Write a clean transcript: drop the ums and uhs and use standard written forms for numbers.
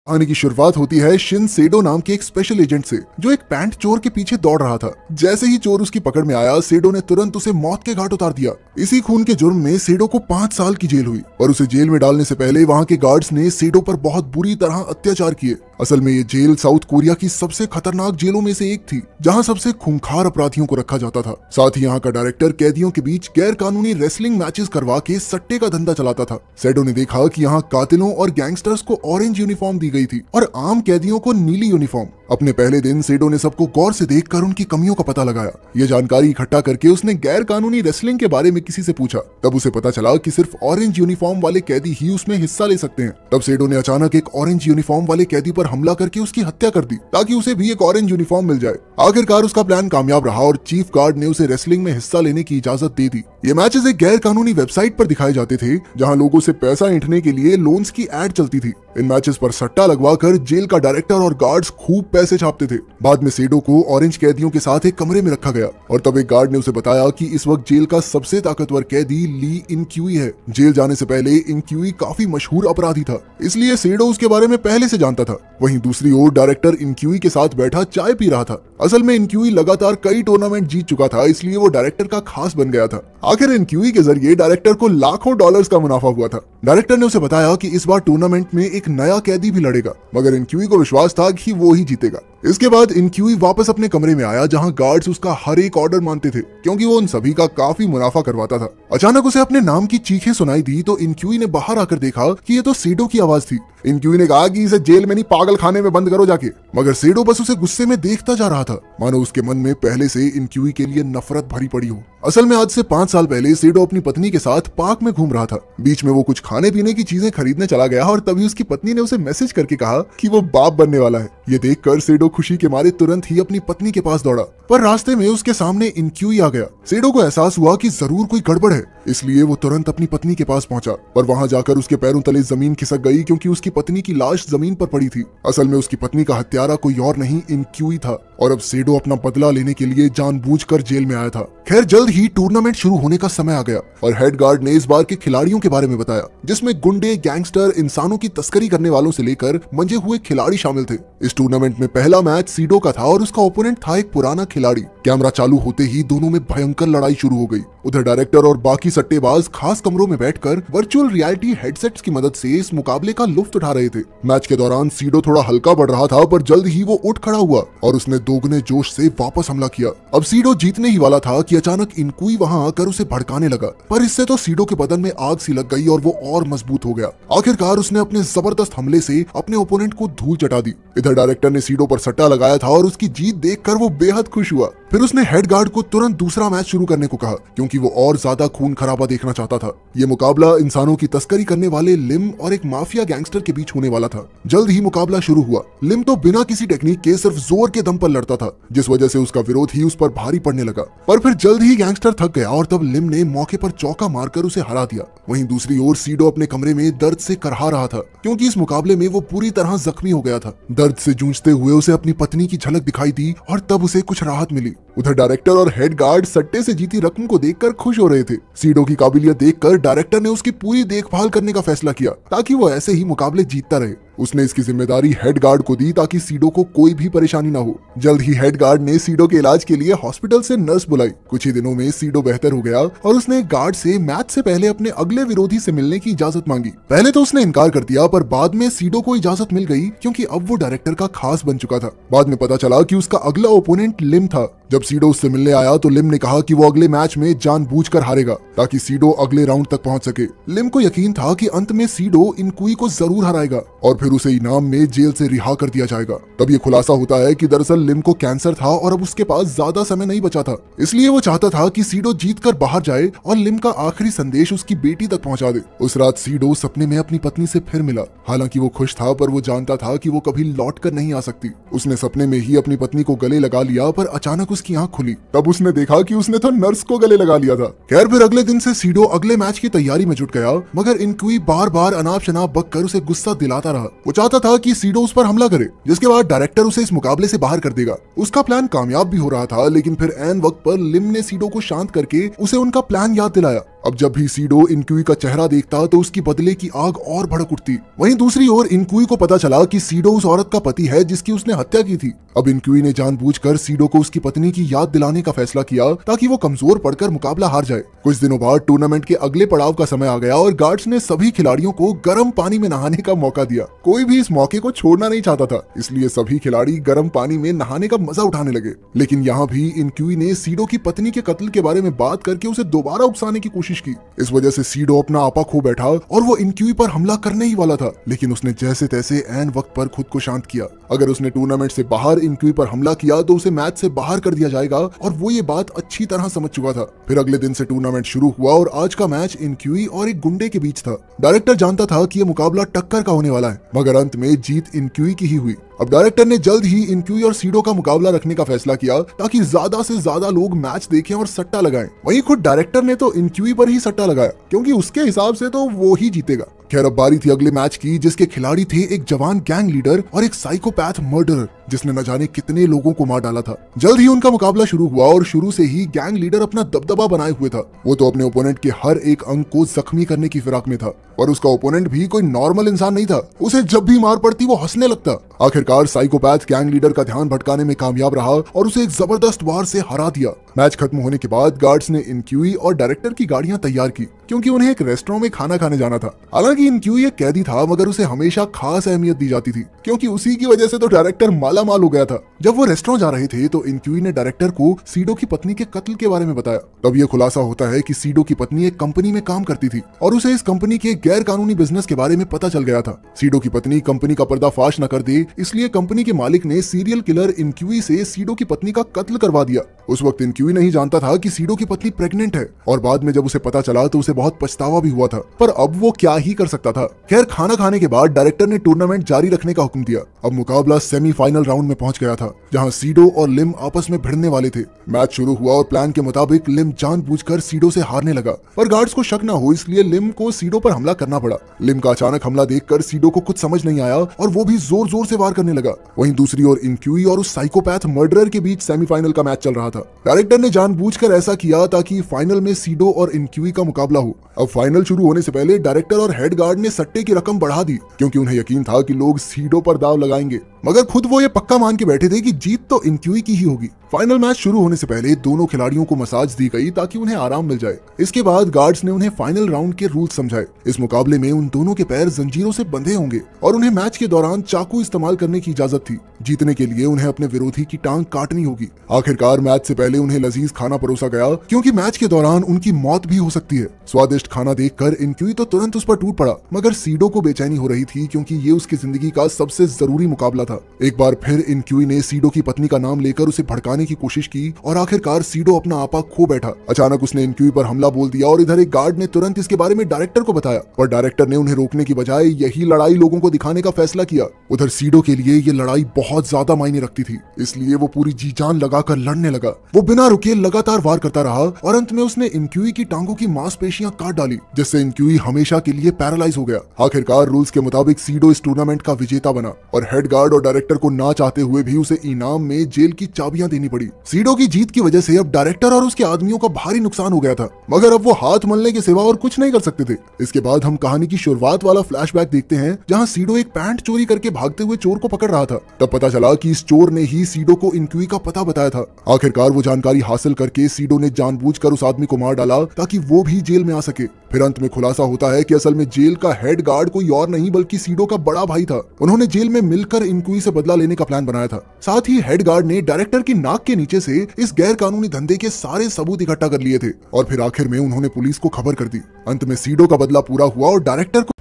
कहानी की शुरुआत होती है शिन सेडो नाम के एक स्पेशल एजेंट से, जो एक पैंट चोर के पीछे दौड़ रहा था। जैसे ही चोर उसकी पकड़ में आया, सेडो ने तुरंत उसे मौत के घाट उतार दिया। इसी खून के जुर्म में सेडो को 5 साल की जेल हुई और उसे जेल में डालने से पहले वहाँ के गार्ड्स ने सेडो पर बहुत बुरी तरह अत्याचार किए। असल में ये जेल साउथ कोरिया की सबसे खतरनाक जेलों में से एक थी, जहाँ सबसे खूंखार अपराधियों को रखा जाता था। साथ ही यहाँ का डायरेक्टर कैदियों के बीच गैर कानूनी रेसलिंग मैचेस करवा के सट्टे का धंधा चलाता था। सेडो ने देखा कि यहाँ कातिलों और गैंगस्टर्स को ऑरेंज यूनिफॉर्म दी गई थी और आम कैदियों को नीली यूनिफॉर्म। अपने पहले दिन सेडो ने सबको गौर से देखकर उनकी कमियों का पता लगाया। ये जानकारी इकट्ठा करके उसने गैर कानूनी रेसलिंग के बारे में किसी से पूछा। तब उसे पता चला कि सिर्फ ऑरेंज यूनिफॉर्म वाले कैदी ही उसमें हिस्सा ले सकते हैं। तब सेडो ने अचानक एक ऑरेंज यूनिफॉर्म वाले कैदी पर हमला करके उसकी हत्या कर दी, ताकि उसे भी एक ऑरेंज यूनिफॉर्म मिल जाए। आखिरकार उसका प्लान कामयाब रहा और चीफ गार्ड ने उसे रेसलिंग में हिस्सा लेने की इजाजत दे दी। ये मैचेस एक गैर कानूनी वेबसाइट पर दिखाए जाते थे, जहां लोगों से पैसा ऐंठने के लिए लोन्स की एड चलती थी। इन मैचेस पर सट्टा लगवाकर जेल का डायरेक्टर और गार्ड्स खूब पैसे छापते थे। बाद में सेडो को ऑरेंज कैदियों के साथ एक कमरे में रखा गया और तब एक गार्ड ने उसे बताया कि इस वक्त जेल का सबसे ताकतवर कैदी ली इनक्यूई है। जेल जाने से पहले इनक्यूई काफी मशहूर अपराधी था, इसलिए सेडो उसके बारे में पहले से जानता था। वहीं दूसरी ओर डायरेक्टर इनक्यूई के साथ बैठा चाय पी रहा था। असल में इनक्यूई लगातार कई टूर्नामेंट जीत चुका था, इसलिए वो डायरेक्टर का खास बन गया था। आखिर इनक्यूई के जरिए डायरेक्टर को लाखों डॉलर्स का मुनाफा हुआ था। डायरेक्टर ने उसे बताया कि इस बार टूर्नामेंट में एक नया कैदी भी लड़ेगा, मगर इनक्यूई को विश्वास था कि वो ही जीतेगा। इसके बाद इनक्यूई वापस अपने कमरे में आया, जहां गार्ड्स उसका हर एक ऑर्डर मानते थे, क्योंकि वो उन सभी का काफी मुनाफा करवाता था। अचानक उसे अपने नाम की चीखें सुनाई दी तो इनक्यूई ने बाहर आकर देखा कि ये तो सेडो की आवाज थी। इनक्यूई ने कहा कि इसे जेल में नहीं, पागल खाने में बंद करो जाके। मगर सेडो बस उसे गुस्से में देखता जा रहा था, मानो उसके मन में पहले से इनक्यूई के लिए नफरत भरी पड़ी हो। असल में आज से 5 साल पहले सेडो अपनी पत्नी के साथ पार्क में घूम रहा था। बीच में वो कुछ खाने पीने की चीजें खरीदने चला गया और तभी उसकी पत्नी ने उसे मैसेज करके कहा कि वो बाप बनने वाला है। ये देखकर सेडो खुशी के मारे तुरंत ही अपनी पत्नी के पास दौड़ा, पर रास्ते में उसके सामने इनक्यूई आ गया। सेडो को एहसास हुआ कि जरूर कोई गड़बड़ है, इसलिए वो तुरंत अपनी पत्नी के पास पहुंचा, पर वहां जाकर उसके पैरों तले जमीन खिसक गई, क्योंकि उसकी पत्नी की लाश जमीन पर पड़ी थी। असल में उसकी पत्नी का हत्यारा कोई और नहीं, इनक्यूई था, और अब सेडो अपना बदला लेने के लिए जानबूझकर जेल में आया था। खैर, जल्द ही टूर्नामेंट शुरू होने का समय आ गया और हेड गार्ड ने इस बार के खिलाड़ियों के बारे में बताया, जिसमें गुंडे, गैंगस्टर, इंसानों की तस्करी करने वालों से लेकर मंजे हुए खिलाड़ी शामिल थे। इस टूर्नामेंट में पहला मैच सेडो का था और उसका ओपोनेंट था एक पुराना खिलाड़ी। कैमरा चालू होते ही दोनों में भयंकर लड़ाई शुरू हो गई। उधर डायरेक्टर और बाकी सट्टेबाज खास कमरों में बैठकर वर्चुअल रियलिटी हेडसेट्स की मदद से इस मुकाबले का लुत्फ उठा रहे थे। मैच के दौरान सेडो थोड़ा हल्का पड़ रहा था, पर जल्द ही वो उठ खड़ा हुआ और उसने दोगुने जोश से वापस हमला किया। अब सेडो जीतने ही वाला था कि अचानक इनक्यूई वहां आकर उसे भड़काने लगा, पर इससे तो सेडो के बदन में आग सी लग गई और वो और मजबूत हो गया। आखिरकार उसने अपने जबरदस्त हमले से अपने ओपोनेंट को धूल चटा दी। इधर डायरेक्टर ने सेडो पर सट्टा लगाया था और उसकी जीत देखकर वो बेहद खुश हुआ। फिर उसने हेड गार्ड को तुरंत दूसरा मैच शुरू करने को कहा, क्योंकि वो और ज्यादा खून खराबा देखना चाहता था। ये मुकाबला इंसानों की तस्करी करने वाले लिम और एक माफिया गैंगस्टर के बीच होने वाला था। जल्द ही मुकाबला शुरू हुआ। लिम तो बिना किसी टेक्निक के सिर्फ जोर के दम पर लड़ता था, जिस वजह से उसका विरोध ही उस पर भारी पड़ने लगा। पर फिर जल्द ही गैंगस्टर थक गया और तब लिम ने मौके पर चौका मारकर उसे हरा दिया। वहीं दूसरी ओर सेडो अपने कमरे में दर्द से करहा रहा था, क्योंकि इस मुकाबले में वो पूरी तरह जख्मी हो गया था। दर्द से जूझते हुए उसे अपनी पत्नी की झलक दिखाई दी और तब उसे कुछ राहत मिली। उधर डायरेक्टर और हेड गार्ड सट्टे से जीती रकम को देखकर खुश हो रहे थे। सेडो की काबिलियत देखकर डायरेक्टर ने उसकी पूरी देखभाल करने का फैसला किया, ताकि वो ऐसे ही मुकाबले जीतता रहे। उसने इसकी जिम्मेदारी हेड गार्ड को दी, ताकि सेडो को कोई भी परेशानी ना हो। जल्द ही हेड गार्ड ने सेडो के इलाज के लिए हॉस्पिटल से नर्स बुलाई। कुछ ही दिनों में सेडो बेहतर हो गया और उसने गार्ड से मैच से पहले अपने अगले विरोधी से मिलने की इजाजत मांगी। पहले तो उसने इनकार कर दिया, पर बाद में सेडो को इजाजत मिल गई, क्योंकि अब वो डायरेक्टर का खास बन चुका था। बाद में पता चला कि उसका अगला ओपोनेंट लिम था। जब सेडो उससे मिलने आया तो लिम ने कहा कि वो अगले मैच में जानबूझकर हारेगा, ताकि सेडो अगले राउंड तक पहुंच सके। लिम को यकीन था कि अंत में सेडो इनक्यूई को जरूर हराएगा और फिर उसे इनाम में जेल से रिहा कर दिया जाएगा। तब ये खुलासा होता है कि दरअसल लिम को कैंसर था और अब उसके पास ज्यादा समय नहीं बचा था, इसलिए वो चाहता था कि सेडो जीतकर बाहर जाए और लिम का आखिरी संदेश उसकी बेटी तक पहुंचा दे। उस रात सेडो सपने में अपनी पत्नी से फिर मिला। हालांकि वो खुश था, पर वो जानता था कि वो कभी लौट कर नहीं आ सकती। उसने सपने में ही अपनी पत्नी को गले लगा लिया, पर अचानक उसकी आंख खुली। तब उसने देखा कि उसने तो नर्स को गले लगा लिया था। खैर, फिर अगले दिन से सेडो अगले मैच की तैयारी में जुट गया, मगर इनक्यूई बार बार अनाप शनाप बककर उसे गुस्सा दिलाता रहा। वो चाहता था कि सेडो उस पर हमला करे, जिसके बाद डायरेक्टर उसे इस मुकाबले से बाहर कर देगा। उसका प्लान कामयाब भी हो रहा था, लेकिन फिर ऐन वक्त पर लिम ने सेडो को शांत करके उसे उनका प्लान याद दिलाया। अब जब भी सीडो इनक्यूई का चेहरा देखता तो उसकी बदले की आग और भड़क उठती। वहीं दूसरी ओर इनक्यूई को पता चला कि सीडो उस औरत का पति है जिसकी उसने हत्या की थी। अब इनक्यूई ने जानबूझकर सीडो को उसकी पत्नी की याद दिलाने का फैसला किया ताकि वो कमजोर पड़कर मुकाबला हार जाए। कुछ दिनों बाद टूर्नामेंट के अगले पड़ाव का समय आ गया और गार्ड्स ने सभी खिलाड़ियों को गर्म पानी में नहाने का मौका दिया। कोई भी इस मौके को छोड़ना नहीं चाहता था, इसलिए सभी खिलाड़ी गर्म पानी में नहाने का मजा उठाने लगे। लेकिन यहाँ भी इनक्यूई ने सीडो की पत्नी के कत्ल के बारे में बात करके उसे दोबारा उकसाने की कोशिश की। इस वजह से सीडो अपना आपा खो बैठा और वो इनक्यूई पर हमला करने ही वाला था, लेकिन उसने जैसे तैसे ऐन वक्त पर खुद को शांत किया। अगर उसने टूर्नामेंट से बाहर इनक्यूई पर हमला किया तो उसे मैच से बाहर कर दिया जाएगा और वो ये बात अच्छी तरह समझ चुका था। फिर अगले दिन से टूर्नामेंट शुरू हुआ और आज का मैच इनक्यूई और एक गुंडे के बीच था। डायरेक्टर जानता था कि यह मुकाबला टक्कर का होने वाला है, मगर अंत में जीत इनक्यूई की ही हुई। अब डायरेक्टर ने जल्द ही इनक्यूई और सीडो का मुकाबला रखने का फैसला किया ताकि ज्यादा से ज्यादा लोग मैच देखें और सट्टा लगाएं। वहीं खुद डायरेक्टर ने तो इनक्यूई पर ही सट्टा लगाया क्योंकि उसके हिसाब से तो वो ही जीतेगा। खैर अब बारी थी अगले मैच की, जिसके खिलाड़ी थे एक जवान गैंग लीडर और एक साइकोपैथ मर्डरर जिसने न जाने कितने लोगों को मार डाला था। जल्द ही उनका मुकाबला शुरू हुआ और शुरू से ही गैंग लीडर अपना दबदबा बनाए हुए था। वो तो अपने ओपोनेंट के हर एक अंग को जख्मी करने की फिराक में था और उसका ओपोनेंट भी कोई नॉर्मल इंसान नहीं था। उसे जब भी मार पड़ती वो हंसने लगता। आखिरकार साइकोपैथ गैंग लीडर का ध्यान भटकाने में कामयाब रहा और उसे एक जबरदस्त वार से हरा दिया। मैच खत्म होने के बाद गार्ड्स ने इनक्यूई और डायरेक्टर की गाड़ियां तैयार की क्योंकि उन्हें एक रेस्टोरेंट में खाना खाने जाना था। हालांकि इनक्यूई एक कैदी था, मगर उसे हमेशा खास अहमियत दी जाती थी क्योंकि उसी की वजह से तो डायरेक्टर माला माल हो गया था। जब वो रेस्टोरेंट जा रहे थे तो इनक्यूई ने डायरेक्टर को सीडो की पत्नी के कत्ल के बारे में बताया। तब ये खुलासा होता है कि सीडो की पत्नी एक कंपनी में काम करती थी और उसे इस कंपनी के गैर कानूनी बिजनेस के बारे में पता चल गया था। सीडो की पत्नी कंपनी का पर्दाफाश न कर दे, इसलिए कंपनी के मालिक ने सीरियल किलर इनक्यूई से सीडो की पत्नी का कत्ल करवा दिया। उस वक्त इनक्यूई नहीं जानता था कि सीडो की पत्नी प्रेग्नेंट है और बाद में जब उसे पता चला तो उसे बहुत पछतावा भी हुआ था, पर अब वो क्या ही कर सकता था। खैर खाना खाने के बाद डायरेक्टर ने टूर्नामेंट जारी रखने का हुक्म दिया। अब मुकाबला सेमीफाइनल राउंड में पहुंच गया था जहां सीडो और लिम आपस में भिड़ने वाले थे। मैच शुरू हुआ और प्लान के मुताबिक लिम जानबूझकर सीडो से हारने लगा, पर गार्ड्स को शक न हो इसलिए लिम को सीडो पर हमला करना पड़ा। लिम का अचानक हमला देखकर सीडो को कुछ समझ नहीं आया और वो भी जोर जोर से वार करने लगा। वहीं दूसरी ओर इनक्यूई और उस साइकोपैथ मर्डरर के बीच सेमीफाइनल का मैच चल रहा था। डायरेक्टर ने जानबूझकर ऐसा किया ताकि फाइनल में सीडो और इनक्यूई का मुकाबला हो। अब फाइनल शुरू होने से पहले डायरेक्टर और हेड गार्ड ने सट्टे की रकम बढ़ा दी क्योंकि उन्हें यकीन था कि लोग सीडो पर दाव लगाएंगे, मगर खुद वो ये पक्का मान के बैठे थे कि जीत तो इनक्यूई की ही होगी। फाइनल मैच शुरू होने से पहले दोनों खिलाड़ियों को मसाज दी गई ताकि उन्हें आराम मिल जाए। इसके बाद गार्ड्स ने उन्हें फाइनल राउंड के रूल्स समझाए। इस मुकाबले में उन दोनों के पैर जंजीरों से बंधे होंगे और उन्हें मैच के दौरान चाकू इस्तेमाल करने की इजाजत थी। जीतने के लिए उन्हें अपने विरोधी की टांग काटनी होगी। आखिरकार मैच से पहले उन्हें लजीज खाना परोसा गया क्योंकि मैच के दौरान उनकी मौत भी हो सकती है। स्वादिष्ट खाना देखकर इनक्यूई तो तुरंत उस पर टूट पड़ा, मगर सीडो को बेचैनी हो रही थी क्योंकि ये उसकी जिंदगी का सबसे जरूरी मुकाबला था। एक बार फिर इनक्यूई ने सीडो की पत्नी का नाम लेकर उसे भड़काने की कोशिश की और आखिरकार सीडो अपना आपा खो बैठा। अचानक उसने इनक्यूई पर हमला बोल दिया और इधर एक गार्ड ने तुरंत इसके बारे में डायरेक्टर को बताया, पर डायरेक्टर ने उन्हें रोकने की बजाय यही लड़ाई लोगों को दिखाने का फैसला किया। उधर सीडो के लिए ये लड़ाई बहुत ज्यादा मायने रखती थी, इसलिए वो पूरी जी जान लगाकर लड़ने लगा। वो बिना रुके लगातार वार करता रहा और अंत में उसने इनक्यूई की टांगों की मांसपेशियां काट डाली, जिससे इनक्यूई हमेशा के लिए पैरालाइज हो गया। आखिरकार रूल्स के मुताबिक सीडो इस टूर्नामेंट का विजेता बना और हेड गार्ड और डायरेक्टर को ना चाहते हुए भी उसे इनाम में जेल की चाबियां देनी पड़ी। सीडो की जीत की वजह से अब डायरेक्टर और उसके आदमियों का भारी नुकसान हो गया था, मगर अब वो हाथ मलने के सिवा और कुछ नहीं कर सकते थे। इसके बाद हम कहानी की शुरुआत वाला फ्लैशबैक देखते हैं जहां सीडो एक पैंट चोरी करके भागते हुए चोर को पकड़ रहा था। तब पता चला कि इस चोर ने ही सीडो को इनक्यूई का पता बताया था। आखिरकार वो जानकारी हासिल करके सीडो ने जानबूझकर उस आदमी को मार डाला ताकि वो भी जेल में आ सके। फिर अंत में खुलासा होता है कि असल में जेल का हेड गार्ड कोई और नहीं बल्कि सीडो का बड़ा भाई था। उन्होंने जेल में मिलकर इनक्यूई से बदला लेने का प्लान बनाया था। साथ ही हेड गार्ड ने डायरेक्टर की नाक के नीचे से इस गैर कानूनी धंधे के सारे सबूत इकट्ठा कर लिए थे और फिर आखिर में उन्होंने पुलिस को खबर कर दी। अंत में सीडो का बदला पूरा हुआ और डायरेक्टर को